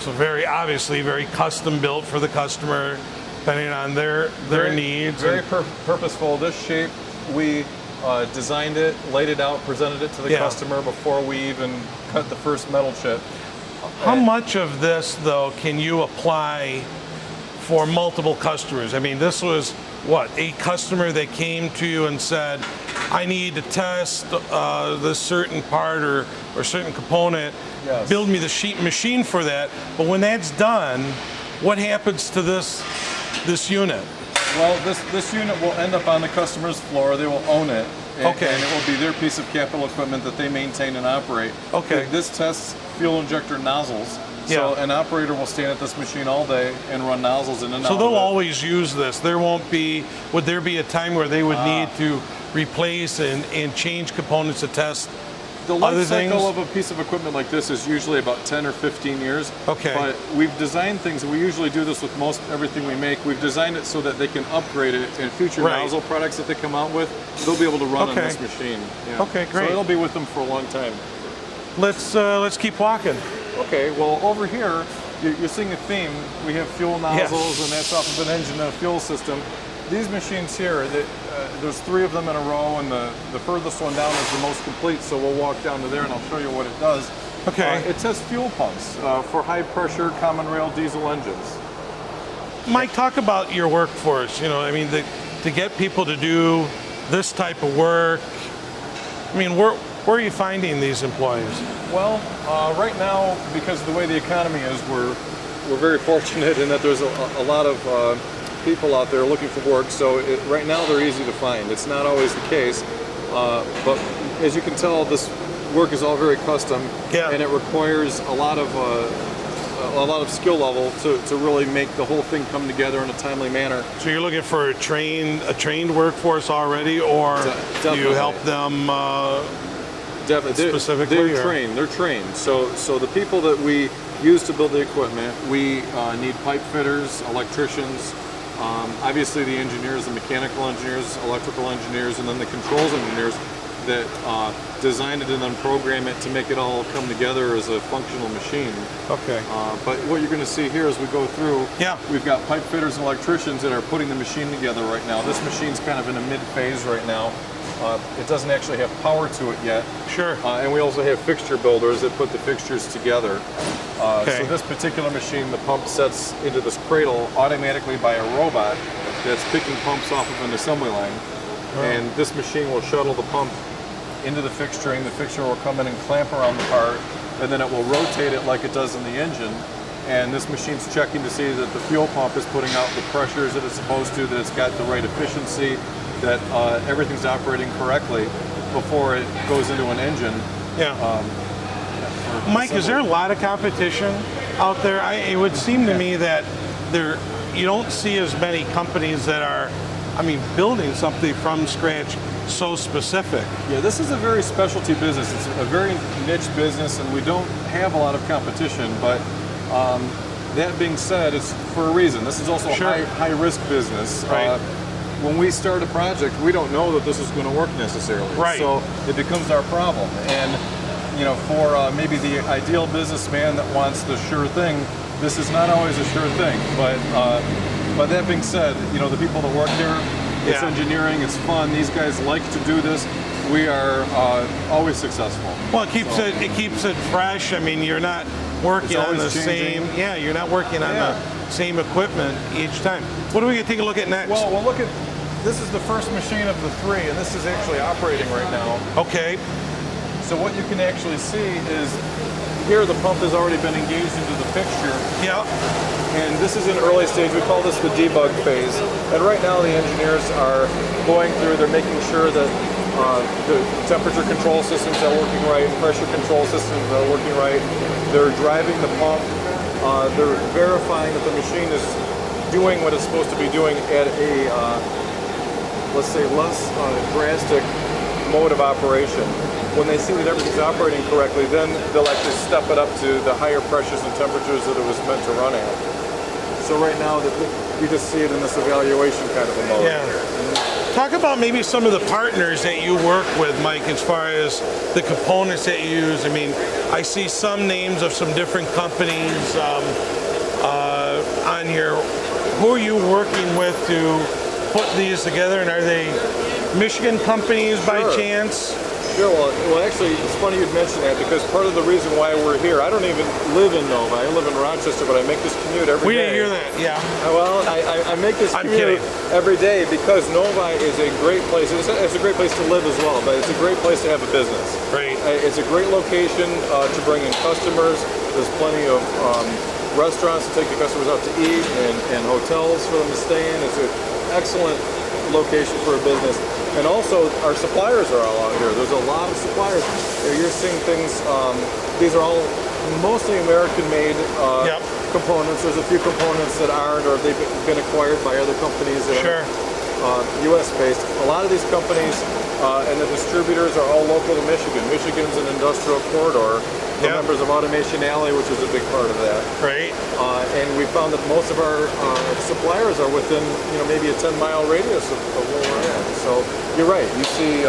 So very obviously very custom built for the customer, depending on their needs. Very purposeful. This shape, we designed it, laid it out, presented it to the customer before we even cut the first metal chip. How much of this, though, can you apply for multiple customers? I mean, this was, what, a customer that came to you and said, I need to test this certain part or certain component, build me the sheet machine for that. But when that's done, what happens to this unit? Well, this unit will end up on the customer's floor. They will own it. And it will be their piece of capital equipment that they maintain and operate. This tests fuel injector nozzles. So an operator will stand at this machine all day and run nozzles in and out. So they'll always use this. There won't be, would there be a time where they would need to replace and change components to test the life cycle of a piece of equipment like this is usually about 10 or 15 years. But we've designed things, and we usually do this with most everything we make. We've designed it so that they can upgrade it, and future nozzle products that they come out with, they'll be able to run on this machine. Okay, great. So it'll be with them for a long time. Let's keep walking. Okay, well over here, you're seeing a theme. We have fuel nozzles, and that's off of an engine and a fuel system. These machines here, there's 3 of them in a row, and the furthest one down is the most complete, so we'll walk down to there and I'll show you what it does. It tests fuel pumps for high pressure common rail diesel engines. Mike, talk about your workforce. You know, I mean, to get people to do this type of work, I mean, where are you finding these employees? Well, right now, because of the way the economy is, we're very fortunate in that there's a lot of people out there looking for work, so right now they're easy to find. It's not always the case, but as you can tell, this work is all very custom, and it requires a lot of skill level to really make the whole thing come together in a timely manner. So you're looking for a trained workforce already, or do you help them specifically? They're trained. So the people that we use to build the equipment, we need pipe fitters, electricians, obviously the engineers, the mechanical engineers, electrical engineers, and then the controls engineers that design it and then program it to make it all come together as a functional machine. But what you're going to see here as we go through, we've got pipe fitters and electricians that are putting the machine together right now. This machine's kind of in a mid-phase right now. It doesn't actually have power to it yet. And we also have fixture builders that put the fixtures together. So this particular machine, the pump sets into this cradle automatically by a robot that's picking pumps off of an assembly line. And this machine will shuttle the pump into the fixturing. The fixture will come in and clamp around the part, and then it will rotate it like it does in the engine. And this machine's checking to see that the fuel pump is putting out the pressures that it's supposed to, that it's got the right efficiency, that everything's operating correctly before it goes into an engine. Mike, is there a lot of competition out there? It would seem to me that you don't see as many companies that are, building something from scratch so specific. Yeah, this is a very specialty business. It's a very niche business, and we don't have a lot of competition, but that being said, it's for a reason. This is also a high-risk business. When we start a project, we don't know that this is going to work necessarily. So it becomes our problem. And for maybe the ideal businessman that wants the sure thing, this is not always a sure thing. But that being said, the people that work here, it's engineering, it's fun. These guys like to do this. We are always successful. Well, it keeps it fresh. I mean, you're not working on the same. You're not working on the same equipment each time. What are we going to take a look at next? Well, we'll look at. This is the first machine of the 3, and this is actually operating right now. So what you can actually see is here the pump has already been engaged into the fixture. And this is an early stage. We call this the debug phase. And right now the engineers are going through, they're making sure that the temperature control systems are working right, pressure control systems are working right. They're driving the pump. They're verifying that the machine is doing what it's supposed to be doing at a, let's say, less drastic mode of operation. When they see that everything's operating correctly, then they'll actually step it up to the higher pressures and temperatures that it was meant to run at. So right now, you just see it in this evaluation kind of a mode. Talk about maybe some of the partners that you work with, Mike, as far as the components that you use. I mean, I see some names of some different companies on here. Who are you working with to put these together, and are they Michigan companies by chance? Sure. Well, actually, it's funny you'd mention that, because part of the reason why we're here, I don't even live in Novi. I live in Rochester, but I make this commute every day. We didn't hear that, yeah. Well, I make this commute every day because Novi is a great place. It's a great place to live as well, but it's a great place to have a business. Right. It's a great location to bring in customers. There's plenty of restaurants to take the customers out to eat, and hotels for them to stay in. It's an excellent location for a business. And also, our suppliers are all out here. There's a lot of suppliers. You're seeing things, these are all mostly American-made components. There's a few components that aren't, or they've been acquired by other companies that are U.S.-based. A lot of these companies and the distributors are all local to Michigan. Michigan's an industrial corridor. We're members of Automation Alley, which is a big part of that. Right. And we found that most of our suppliers are within, maybe a 10-mile radius of where we're at. So you're right. You see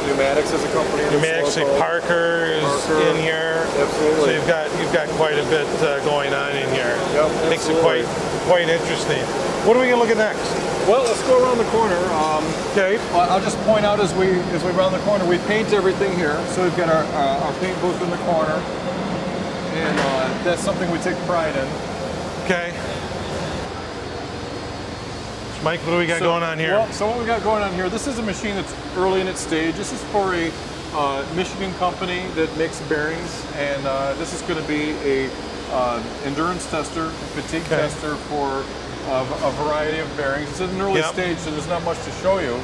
Pneumatics as a company. Pneumatics, Parker is in here. Absolutely. So you've got quite a bit going on in here. Yep, makes it quite interesting. What are we gonna look at next? Well, let's go around the corner. Okay. I'll just point out as we round the corner, we paint everything here. So we've got our paint booth in the corner, and that's something we take pride in. Okay. Mike, what do we got going on here? Well, so what we got going on here, this is a machine that's early in its stage. This is for a Michigan company that makes bearings, and this is going to be a endurance tester, fatigue tester for a variety of bearings. It's at an early stage, so there's not much to show you.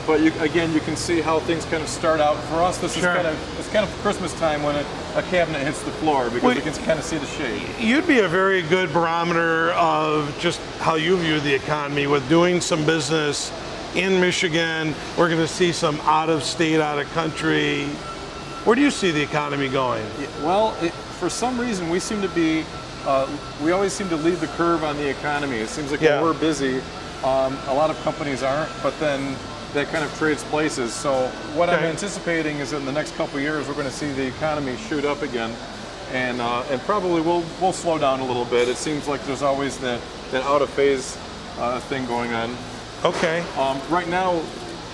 But again, you can see how things kind of start out. For us, this is kind of Christmas time when a cabinet hits the floor, because you can kind of see the shape. You'd be a very good barometer of just how you view the economy with doing some business in Michigan. We're going to see some out of state, out of country. Where do you see the economy going? Well, for some reason, we seem to be. We always seem to lead the curve on the economy. It seems like when we're busy, a lot of companies aren't, but then that kind of trades places. So what I'm anticipating is that in the next couple of years, we're going to see the economy shoot up again, and probably we'll slow down a little bit. It seems like there's always that out of phase thing going on. Okay. Right now,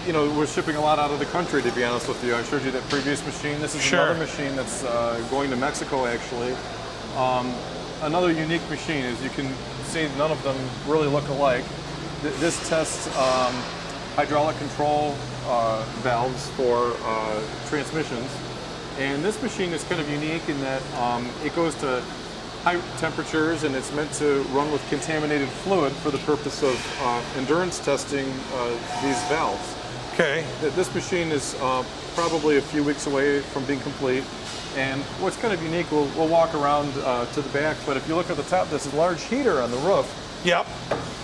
we're shipping a lot out of the country, to be honest with you. I showed you that previous machine. This is another machine that's going to Mexico, actually. Another unique machine. As you can see, none of them really look alike. This tests hydraulic control valves for transmissions, and this machine is kind of unique in that it goes to high temperatures, and it's meant to run with contaminated fluid for the purpose of endurance testing these valves. Okay. This machine is probably a few weeks away from being complete. And what's kind of unique, we'll walk around to the back, but if you look at the top, there's a large heater on the roof. Yep.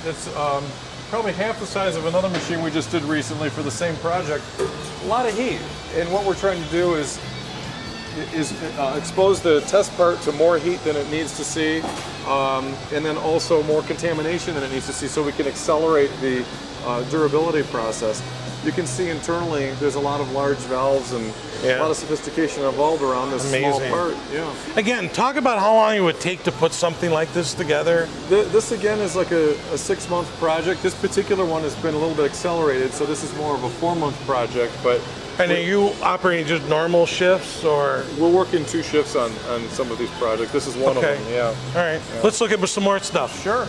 It's probably half the size of another machine we just did recently for the same project. A lot of heat. And what we're trying to do is expose the test part to more heat than it needs to see, and then also more contamination than it needs to see, so we can accelerate the durability process. You can see internally there's a lot of large valves and a lot of sophistication involved around this small part. Yeah. Again, talk about how long it would take to put something like this together. This again is like a 6-month project. This particular one has been a little bit accelerated, so this is more of a 4-month project. But and are you operating just normal shifts, or? We're working 2 shifts on some of these projects. This is one of them. Yeah. All right. Let's look at some more stuff. Sure.